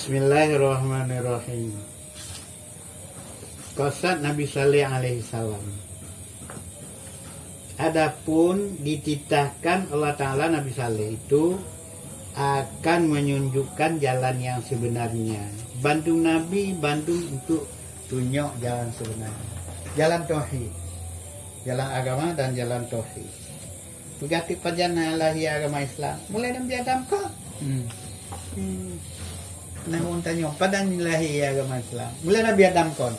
Bismillahirrahmanirrahim. Qasad Nabi Saleh alaihi salam. Adapun dititahkan Allah Ta'ala Nabi Saleh itu akan menunjukkan jalan yang sebenarnya. Bantu Nabi, bantu untuk tunjuk jalan sebenarnya. Jalan tauhid, jalan agama dan jalan tauhid. Pegati pajana lahi agama Islam. Mulai Nabi Adam kok. Namun tanya pada lahi agama Islam. Mulai Nabi Adam kon.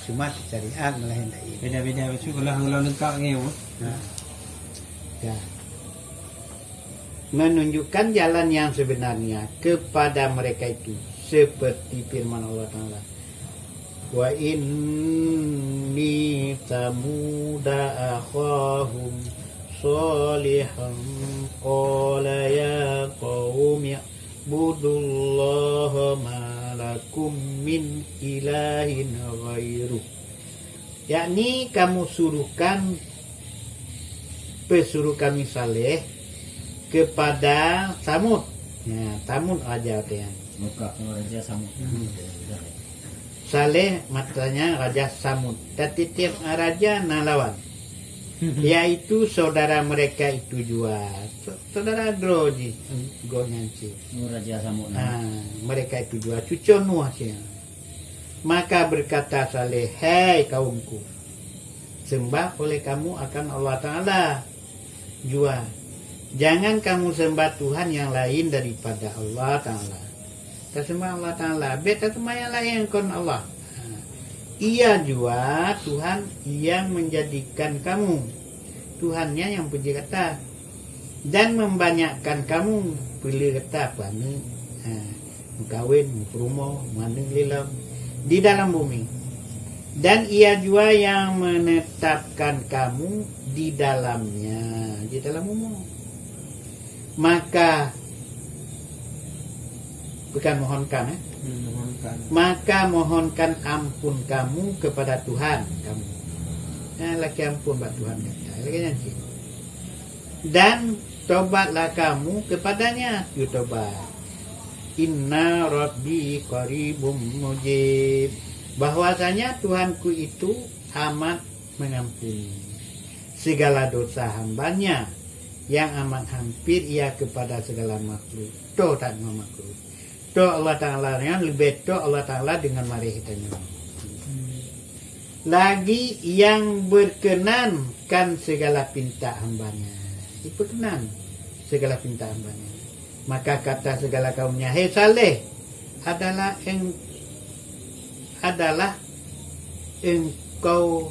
Cuma syariat mulai hendai. Beda-beda macam kalau nekak ni. Ya. Menunjukkan jalan yang sebenarnya kepada mereka itu seperti firman Allah Ta'ala, wa inni tamuda akhahum salihan qala ya qaumi budullaha malakum min ilahin ghairu, yakni kamu suruhkan pesuruh kami Saleh kepada Samud. Ya, Samud raja dia. Muka raja Samud. Saleh matanya raja Samud. Tapi tiap raja nalawan. Yaitu saudara mereka itu juga. Saudara Droji, Gonyanci. Raja Samud. Mereka itu juga cucu Nuh sih. Maka berkata Saleh, "Hei kaumku, sembah oleh kamu akan Allah Ta'ala jua. Jangan kamu sembah Tuhan yang lain daripada Allah Ta'ala. Kita sembah Allah Ta'ala. Beta yang lain kon Allah. Ia jua Tuhan yang menjadikan kamu Tuhannya yang puji kata dan membanyakkan kamu pilih kata apa ni, mengkawin, memperumoh, manding lilam di dalam bumi. Dan ia jua yang menetapkan kamu di dalamnya, di dalam bumi. Maka bukan mohonkan, maka mohonkan ampun kamu kepada Tuhan kamu. Laki ampun buat Tuhan kata. Dan tobatlah kamu kepadanya. You tobat. Inna Rabbi qaribum mujib. Bahwasanya Tuhanku itu amat mengampuni segala dosa hambanya, yang amat hampir ia kepada segala makhluk. Toh tak makhluk. Toh Allah Ta'ala yang lebih toh Allah Ta'ala dengan mari hitanya. Lagi yang berkenankan segala pinta hambanya. Berkenan segala pinta hambanya. Maka kata segala kaumnya, "Hei Saleh, adalah engkau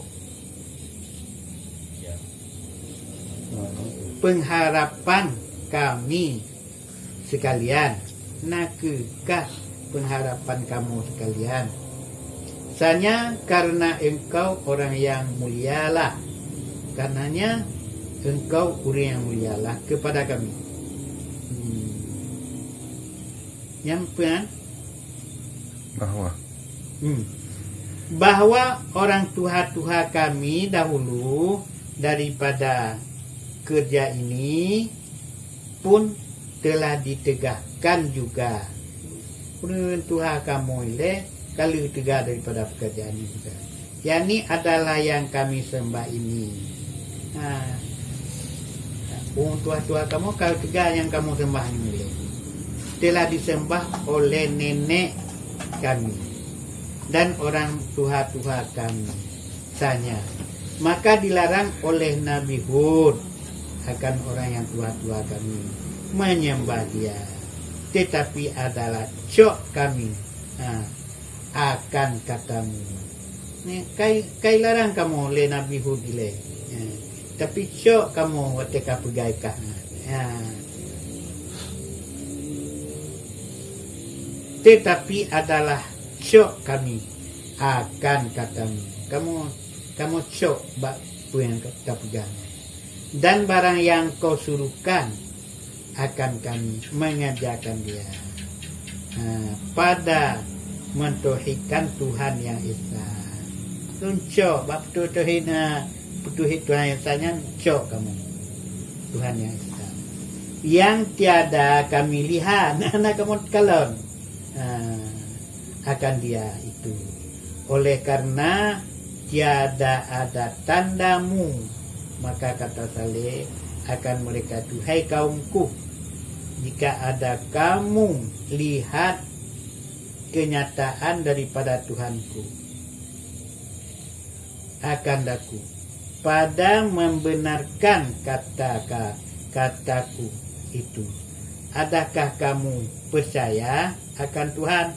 pengharapan kami sekalian. Nakukah pengharapan kamu sekalian? Sanya karena engkau orang yang mulialah. Karenanya engkau orang yang mulialah kepada kami." Yang bahwa orang Tuhan kami dahulu daripada kerja ini pun telah ditegakkan juga. Tuhan kamu ini kalau tegak daripada pekerjaan ini juga. Yang ini adalah yang kami sembah ini. Tuhan kamu kalau tegak yang kamu sembah ini telah disembah oleh nenek kami dan orang Tuhan kami sanya. Maka dilarang oleh Nabi Hud akan orang yang tua-tua kami menyembah dia, tetapi adalah cok kami akan katamu. Kai larang kamu oleh Nabi Hud ile, tapi cok kamu wateka pegaikah. Tetapi adalah cok kami akan katamu. Kamu cok bak yang kita pegang. Dan barang yang kau suruhkan akan kami mengajarkan dia pada mentauhidkan Tuhan yang Esa. Tuncok bab tauhid Tuhan yang Esa, cok kamu Tuhan yang Esa. Yang tiada kami lihat, anak kamu kalon. akan dia itu. Oleh karena tiada ada tandamu, maka kata Saleh akan mereka itu, hai kaumku, jika ada kamu lihat kenyataan daripada Tuhanku, akan daku pada membenarkan kataku itu. Adakah kamu percaya akan Tuhan?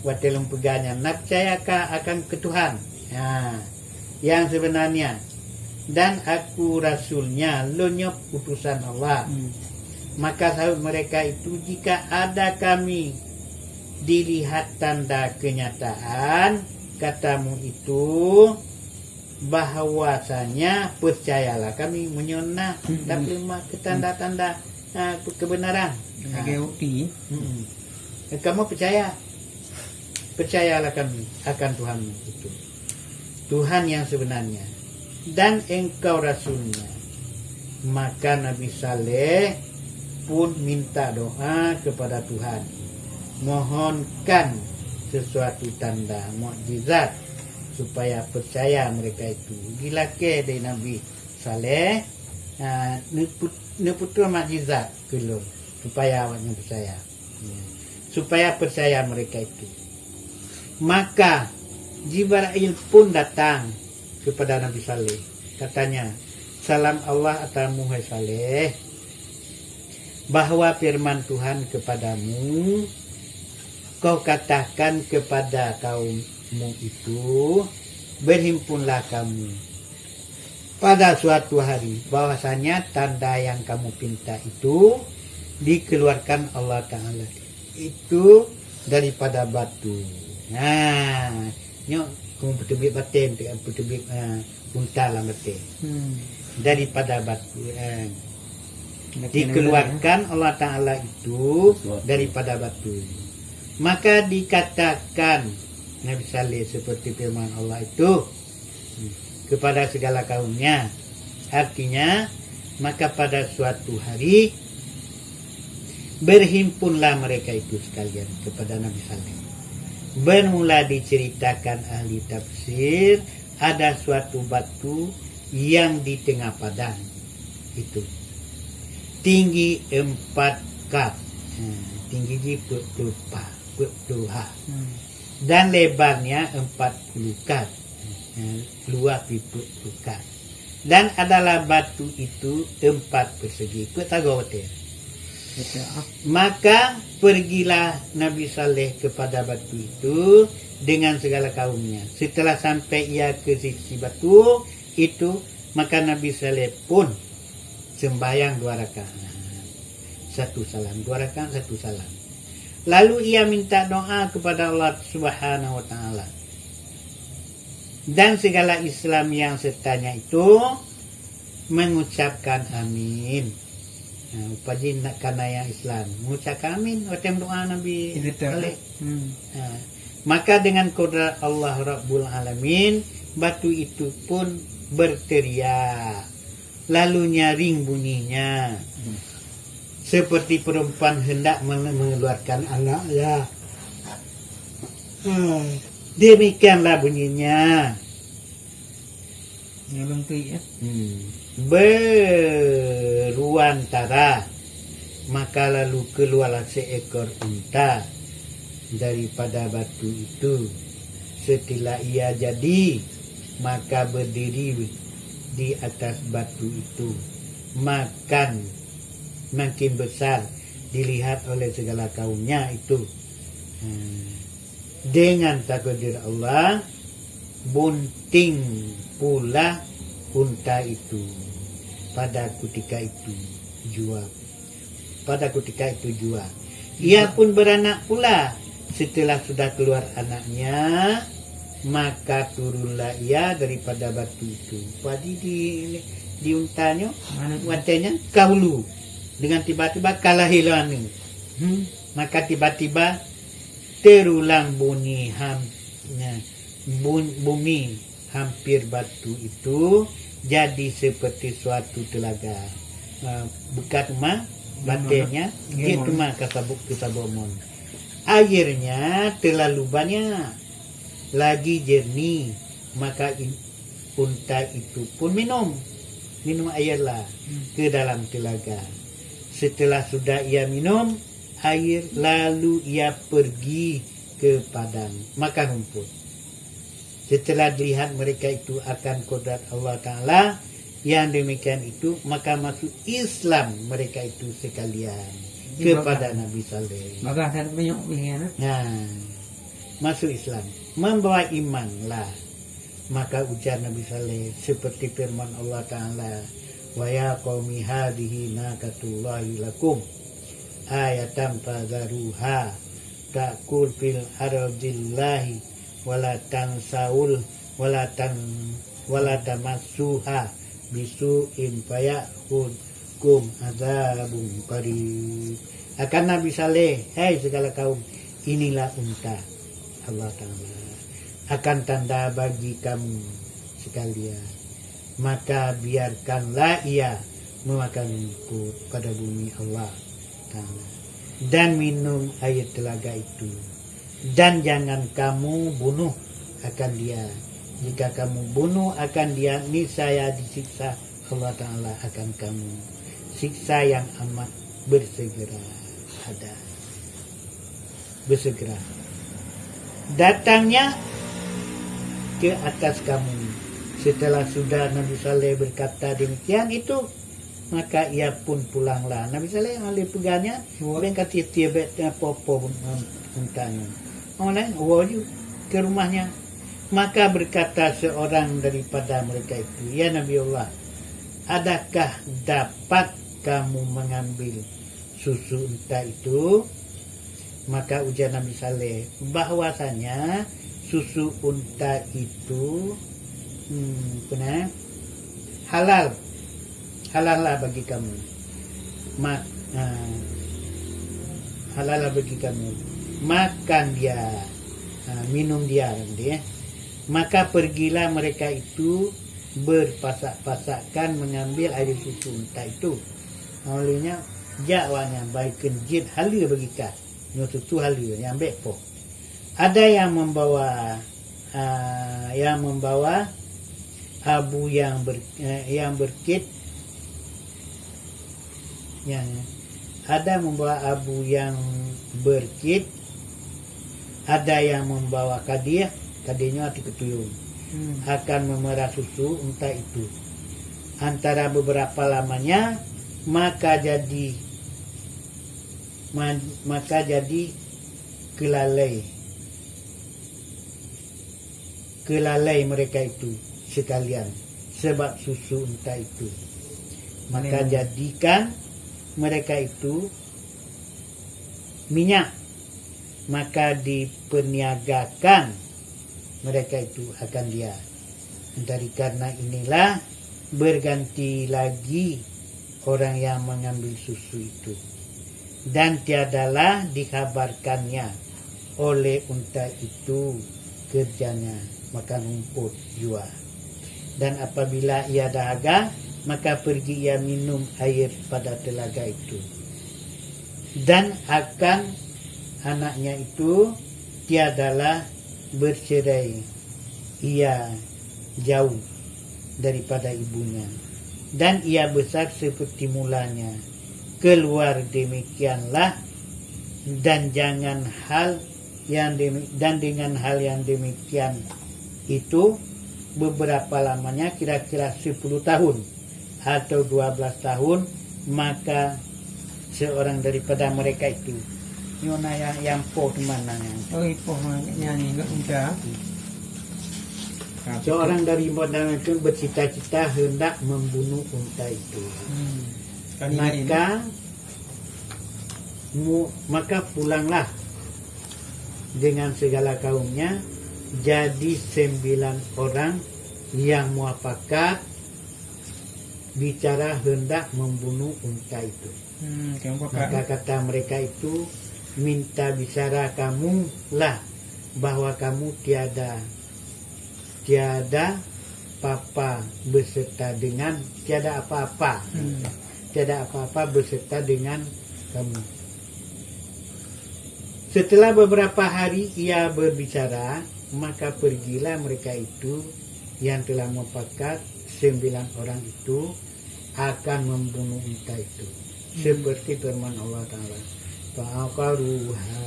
Watelung peganya, nak percayakah akan ke Tuhan? Yang sebenarnya, dan aku rasulnya, lenyap utusan Allah. Maka sahut mereka itu, jika ada kami dilihat tanda kenyataan katamu itu, bahawasanya percayalah kami menyona tapi ke tanda-tanda kebenaran. Kamu percayalah kami akan Tuhanmu itu, Tuhan yang sebenarnya, dan engkau rasulnya. Maka Nabi Saleh pun minta doa kepada Tuhan, mohonkan sesuatu tanda mukjizat supaya percaya mereka itu. Gila ke dari Nabi Saleh neputra mukjizat kelur supaya awaknya percaya, supaya percaya mereka itu. Maka Jibril pun datang kepada Nabi Saleh, katanya, salam Allah atasmu hai Saleh, bahwa firman Tuhan kepadamu, kau katakan kepada kaummu itu, berhimpunlah kamu pada suatu hari, bahwasanya tanda yang kamu pinta itu dikeluarkan Allah Ta'ala itu daripada batu. Nyok kamu petubik batin, petubik unta lah batin, daripada batu. Dikeluarkan Allah Ta'ala itu daripada batu. Maka dikatakan Nabi Saleh seperti firman Allah itu kepada segala kaumnya. Artinya, maka pada suatu hari berhimpunlah mereka itu sekalian kepada Nabi Saleh. Bermula diceritakan ahli tafsir, ada suatu batu yang di tengah padang itu, tinggi 4 kap, tinggi di 40 dan lebarnya 40 kap, luas 40 kap, dan adalah batu itu 4 persegi. Maka pergilah Nabi Saleh kepada batu itu dengan segala kaumnya. Setelah sampai ia ke sisi batu itu, maka Nabi Saleh pun sembahyang 2 rakaat, 1 salam, 2 rakaat 1 salam. Lalu ia minta doa kepada Allah Subhanahu wa Ta'ala, dan segala Islam yang sertanya itu mengucapkan amin. Upaji nak kana yang Islam mengucapkan amin waktu doa Nabi Saleh. Maka dengan kodrat Allah Rabbul Alamin, batu itu pun berteriak, lalu nyaring bunyinya seperti perempuan hendak mengeluarkan anak, ya. Demikianlah bunyinya. Beruantara, maka lalu keluarlah seekor unta daripada batu itu. Setelah ia jadi, maka berdiri di atas batu itu, makin besar dilihat oleh segala kaumnya itu. Dengan takdir Allah, bunting pula unta itu pada ketika itu jua. Ia pun beranak pula. Setelah sudah keluar anaknya, maka turunlah ia daripada batu itu. Padi di untanya, watanya kahulu. Dengan tiba-tiba kalah hilang. Maka tiba-tiba terulang bunyi bumi hampir batu itu jadi seperti suatu telaga. Bekat rumah batinnya gitu mah kasabuk kisabomon. airnya terlalu banyak, lagi jernih, maka unta itu pun minum airlah ke dalam telaga. Setelah sudah ia minum air, lalu ia pergi ke padang makan rumput. Setelah dilihat mereka itu akan kodrat Allah Ta'ala yang demikian itu, maka masuk Islam mereka itu sekalian kepada Nabi Saleh. Bagah dan banyak pilihan. Nah, masuk Islam, membawa imanlah. Maka ujar Nabi Saleh seperti firman Allah Ta'ala, wa ya qaumi hadhihi naqatullahi lakum ayatan fadharuha ta'kul fil ardillahi wala tansaul wala tamassuha bisu'in fayakhudkum adzabun qarib. Akan Nabi Saleh, hai segala kaum, inilah unta Allah Ta'ala, akan tanda bagi kamu sekalian, maka biarkanlah ia memakan rumput pada bumi Allah Ta'ala dan minum air telaga itu, dan jangan kamu bunuh akan dia. Jika kamu bunuh akan dia, niscaya disiksa Allah Ta'ala akan kamu, siksa yang amat bersegera datangnya ke atas kamu. Setelah sudah Nabi Saleh berkata demikian itu, maka ia pun pulanglah. Nabi Saleh alih pegangnya, orang kata tiap apa-apa untanya. Orang lain ke rumahnya. Maka berkata seorang daripada mereka itu, ya Nabi Allah, adakah dapat kamu mengambil susu unta itu? Maka ujar Nabi Saleh bahwasanya susu unta itu halallah bagi kamu. Halallah bagi kamu. Makan dia, minum dia nanti ya. Maka pergilah mereka itu berpasak-pasakkan mengambil air susu unta itu. Olehnya jakwanya baik kenjit halia bagi ka. Nyo susu halia yang ambil po. Ada yang membawa abu yang berkit, yang ada membawa abu yang berkit, ada yang membawa kadihnya hati ketuyung, akan memerah susu unta itu. Antara beberapa lamanya maka jadi kelalai mereka itu sekalian sebab susu unta itu. Maka jadikan mereka itu minyak, maka diperniagakan mereka itu akan dia. Dari karena inilah berganti lagi orang yang mengambil susu itu, dan tiadalah dikabarkannya oleh unta itu kerjanya makan rumput jua. Dan apabila ia dahaga, maka pergi ia minum air pada telaga itu. Dan akan anaknya itu tiadalah bercerai, ia jauh daripada ibunya, dan ia besar seperti mulanya. Keluar demikianlah, dan dengan hal yang demikian itu beberapa lamanya, kira-kira 10 tahun atau 12 tahun, maka seorang daripada mereka itu Yona yang po mana Po nyanyi enggak unta. Seorang daripada itu bercita-cita hendak membunuh unta itu. Maka pulanglah dengan segala kaumnya, jadi 9 orang yang muafakat bicara hendak membunuh unta itu. Maka kata mereka itu, minta bicara kamu lah bahwa kamu tiada apa-apa beserta dengan tiada apa-apa beserta dengan kamu. Setelah beberapa hari ia berbicara, maka pergilah mereka itu yang telah mempakat 9 orang itu akan membunuh unta itu. Seperti firman Allah Ta'ala. Fa'aqaruha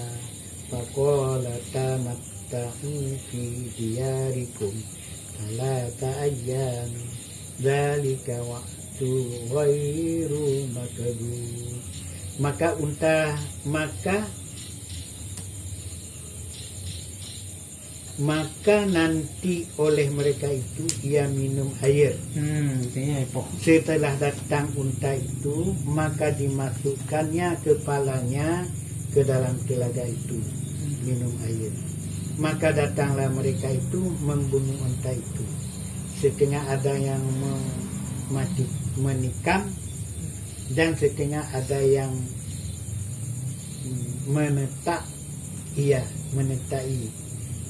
faqala tamatta'u fi diyarikum thalatha ayyam dzalika wa'du ghairu makdud. Maka nanti oleh mereka itu ia minum air. Setelah datang unta itu, maka dimasukkannya kepalanya ke dalam telaga itu, minum air. Maka datanglah mereka itu membunuh unta itu. Setengah ada yang menikam dan setengah ada yang menetai.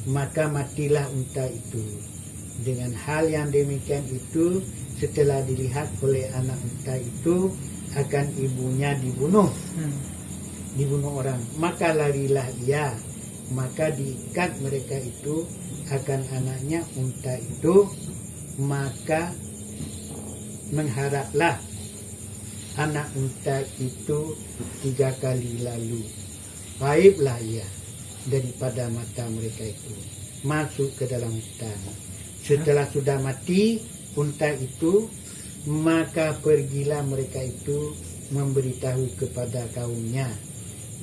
Maka matilah unta itu. Dengan hal yang demikian itu, setelah dilihat oleh anak unta itu, akan ibunya dibunuh orang. Maka larilah ia. Maka diikat mereka itu akan anaknya unta itu. Maka mengharaplah anak unta itu 3 kali lalu. Gaiblah ia daripada mata mereka itu, masuk ke dalam hutan. Setelah sudah mati unta itu, maka pergilah mereka itu memberitahu kepada kaumnya.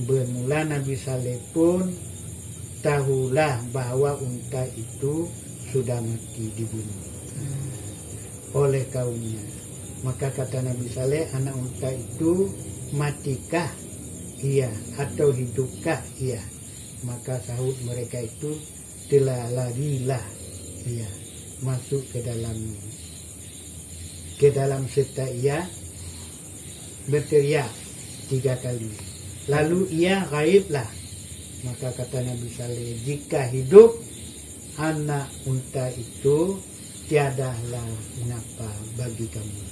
Bermula Nabi Saleh pun tahulah bahwa unta itu sudah mati, dibunuh oleh kaumnya. Maka kata Nabi Saleh, anak unta itu matikah ia atau hidupkah ia? Maka sahut mereka itu, telah larilah ia, masuk ke dalam serta ia berteriak 3 kali. Lalu ia gaiblah. Maka kata Nabi Saleh, jika hidup anak unta itu, tiadalah mengapa bagi kamu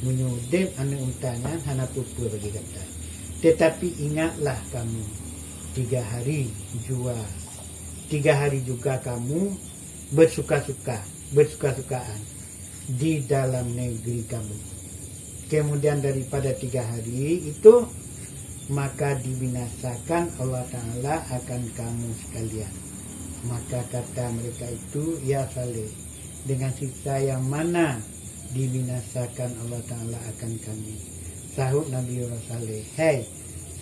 menyudip anak untanya, hana pupur bagi kata. Tetapi ingatlah kamu 3 hari juga kamu bersuka-sukaan di dalam negeri kamu. Kemudian daripada 3 hari itu, maka dibinasakan Allah Ta'ala akan kamu sekalian. Maka kata mereka itu, ya Saleh, dengan siksa yang mana dibinasakan Allah Ta'ala akan kami? Sahut Nabi Saleh, hei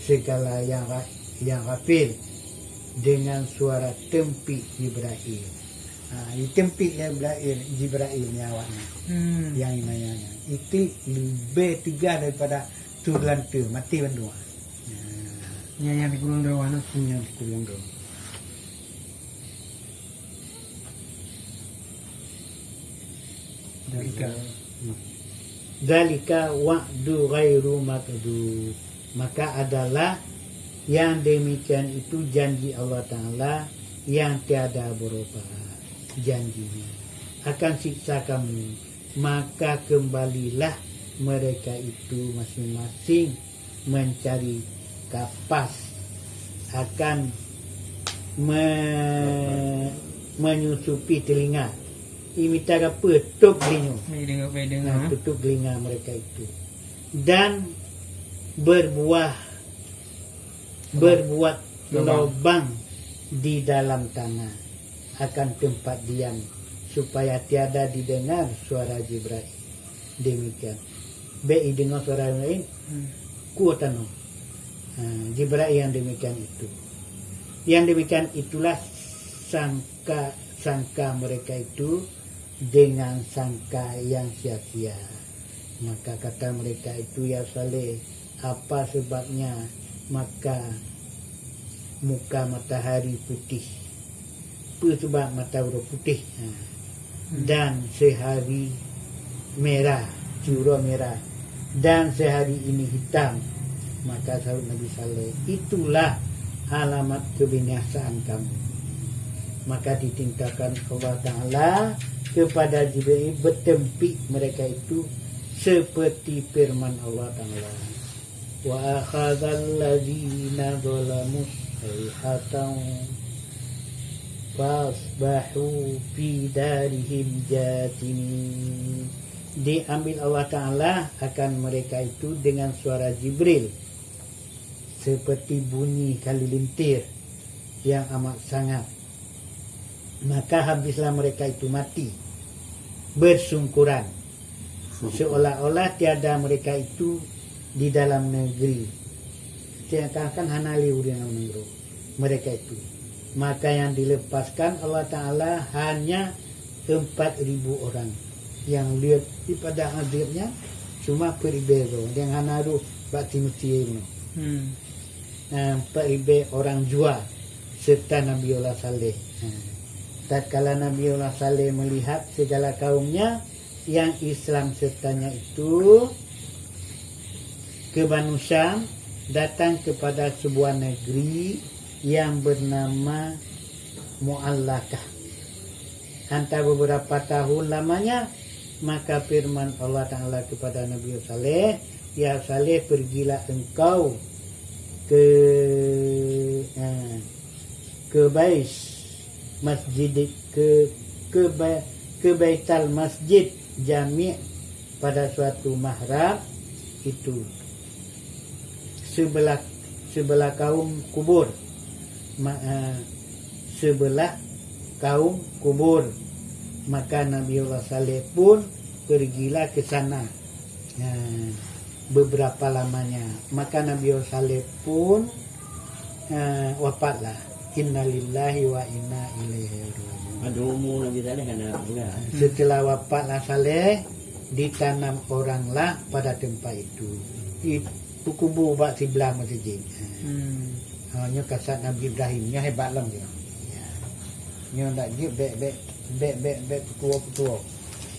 segala yang rapil, dengan suara tempik Jibril. Di tempik Jibril nyawanya, yang inanya itu lebih 3 daripada turunan tu mati berdua. Yang di Gunung Dawana. Yang di Gunung Dawana. Zalika wa'du ghairu makdud. Maka adalah yang demikian itu janji Allah Ta'ala yang tiada berubah janjinya. Akan siksa kamu, maka kembalilah mereka itu masing-masing mencari kapas, akan menyusupi telinga. Ini cara tutup telinga, tutup telinga mereka itu, dan berbuat lubang di dalam tanah akan tempat diam, supaya tiada didengar suara Jibril. Demikian. Be dengar suara lain, kuatano. Jibril yang demikian itu. Yang demikian itulah sangka mereka itu dengan sangka yang sia-sia. Maka kata mereka itu, ya Saleh, apa sebabnya maka muka matahari putih, sebab matahari putih, dan sehari merah, curah merah, dan sehari ini hitam. Maka sahut Nabi Saleh, itulah alamat kebinasaan kamu. Maka ditingkatkan Allah Ta'ala kepada Jibril bertempik mereka itu seperti firman Allah Ta'ala, wa akhadzal ladzina zalamu sayhatan fasbahu fi darihim jathimin. Diambil Allah Ta'ala akan mereka itu dengan suara Jibril, seperti bunyi kalilintir yang amat sangat. Maka habislah mereka itu mati bersungkuran, seolah-olah tiada mereka itu di dalam negeri. Seakan-akan hanali dalam negeri mereka itu. Maka yang dilepaskan Allah Ta'ala hanya 4.000 orang. Yang lihat pada hadirnya cuma peribero yang hanaru bakti mutiino. 4.000 orang jua serta Nabiullah Saleh. Tatkala Nabiullah Saleh melihat segala kaumnya yang Islam sertanya itu ke Banu Syam, datang kepada sebuah negeri yang bernama Mu'allakah. Antara beberapa tahun lamanya, maka firman Allah Ta'ala kepada Nabi Saleh, ya Saleh, pergilah engkau ke Bais Masjid, ke Baital Masjid Jami' pada suatu mahram itu sebelah kaum kubur, sebelah kaum kubur. Maka Nabiullah Saleh pun pergilah ke sana beberapa lamanya. Maka Nabiullah Saleh pun wafatlah. Innalillahi wa inna ilaihi raji'un. Adumu Nabi Saleh kan enggak. Setelah wafatlah Saleh, ditanam oranglah pada tempat itu. Itu kubur bak sebelah masjid. Hanya kasat Nabi Ibrahimnya hebat lah dia. Nyo ndak dia bek petua-petua.